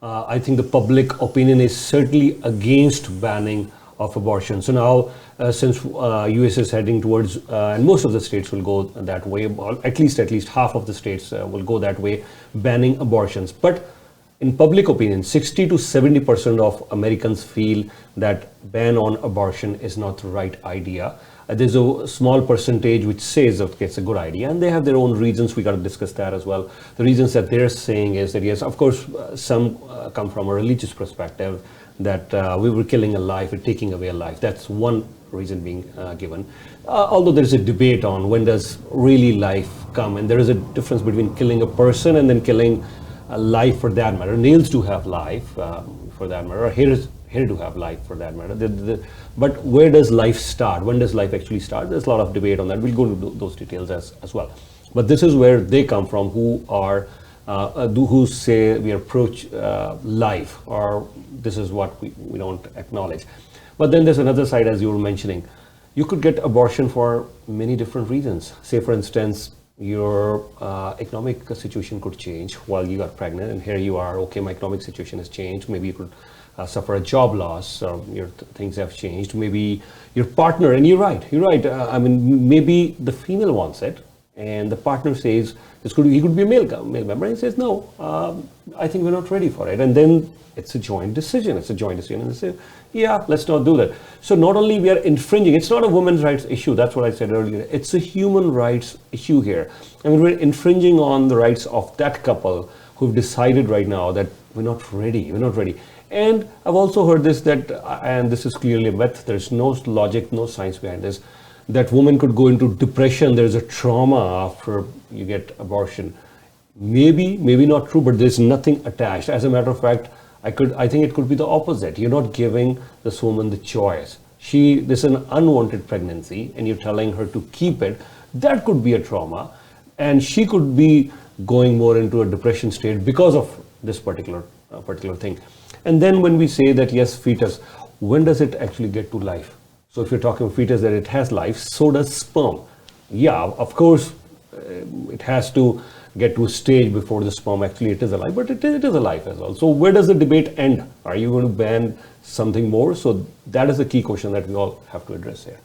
I think the public opinion is certainly against banning of abortion. So now, since US is heading towards, and most of the states will go that way, at least half of the states will go that way, banning abortions. But in public opinion, 60 to 70% of Americans feel that ban on abortion is not the right idea. There's a small percentage which says, okay, it's a good idea, and they have their own reasons. We got to discuss that as well. The reasons that they're saying is that, yes, of course, some come from a religious perspective, that we were killing a life, we're taking away a life. That's one reason being given. Although there's a debate on when does really life come, and there is a difference between killing a person and then killing a life for that matter. Nails do have life for that matter, or hair to have life for that matter. But where does life start? When does life actually start? There's a lot of debate on that. We'll go into those details as well. But this is where they come from, who are who say we approach life, or this is what we don't acknowledge. But then there's another side, as you were mentioning. You could get abortion for many different reasons. Say, for instance, your economic situation could change while you got pregnant, and here you are, okay, my economic situation has changed. Maybe you could suffer a job loss, or your things have changed. Maybe your partner, and you're right. I mean, maybe the female wants it, and the partner says, he could be a male member, and he says, no, I think we're not ready for it. And then it's a joint decision. And they say, yeah, let's not do that. So not only we are infringing, it's not a women's rights issue. That's what I said earlier. It's a human rights issue here. I mean, we're infringing on the rights of that couple who've decided right now that we're not ready. And I've also heard this, that, and this is clearly a myth, there's no logic, no science behind this, that women could go into depression, there's a trauma after you get abortion. Maybe not true, but there's nothing attached. As a matter of fact, I think it could be the opposite. You're not giving this woman the choice. This is an unwanted pregnancy, and you're telling her to keep it. That could be a trauma, and she could be going more into a depression state because of this particular thing. And then when we say that, yes, fetus, when does it actually get to life? So if you're talking fetus, that it has life, so does sperm. Yeah, of course, it has to get to a stage before the sperm actually it is alive, but it is alive as well. So where does the debate end? Are you going to ban something more? So that is the key question that we all have to address here.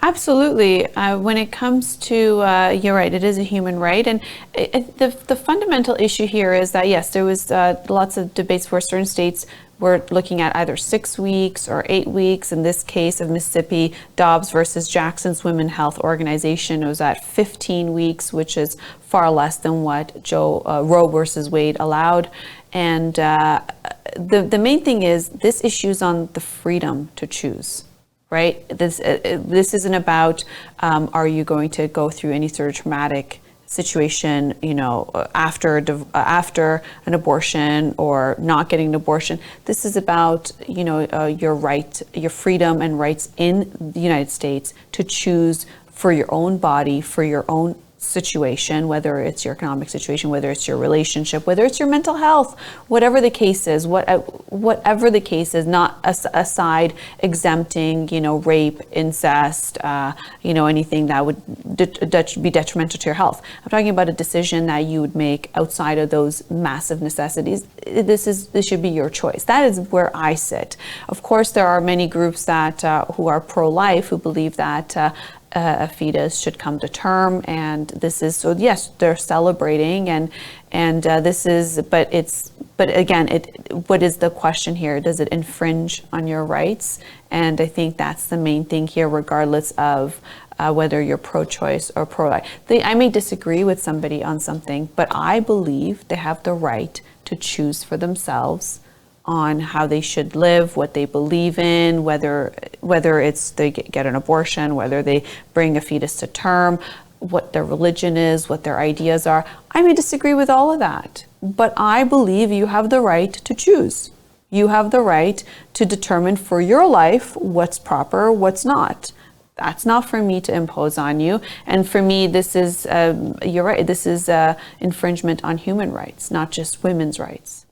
Absolutely. When it comes to, you're right, it is a human right. And the fundamental issue here is that, yes, there was lots of debates where certain states were looking at either 6 weeks or 8 weeks. In this case of Mississippi, Dobbs versus Jackson's Women's Health Organization, was at 15 weeks, which is far less than what Roe versus Wade allowed. And the main thing is this issue's on the freedom to choose. Right? This isn't about are you going to go through any sort of traumatic situation, after an abortion or not getting an abortion. This is about your right, your freedom and rights in the United States to choose for your own body, for your own situation, whether it's your economic situation, whether it's your relationship, whether it's your mental health, whatever the case is, whatever the case is, not aside exempting, rape, incest, anything that would be detrimental to your health. I'm talking about a decision that you would make outside of those massive necessities. This should be your choice. That is where I sit. Of course, there are many groups that who are pro-life, who believe that a fetus should come to term, and this is, so yes, they're celebrating, and this is, but again, what is the question here? Does it infringe on your rights? And I think that's the main thing here, regardless of whether you're pro-choice or pro-life. I may disagree with somebody on something, but I believe they have the right to choose for themselves on how they should live, what they believe in, whether it's they get an abortion, whether they bring a fetus to term, what their religion is, what their ideas are. I may disagree with all of that, but I believe you have the right to choose. You have the right to determine for your life what's proper, what's not. That's not for me to impose on you. And for me, this is, you're right, this is infringement on human rights, not just women's rights.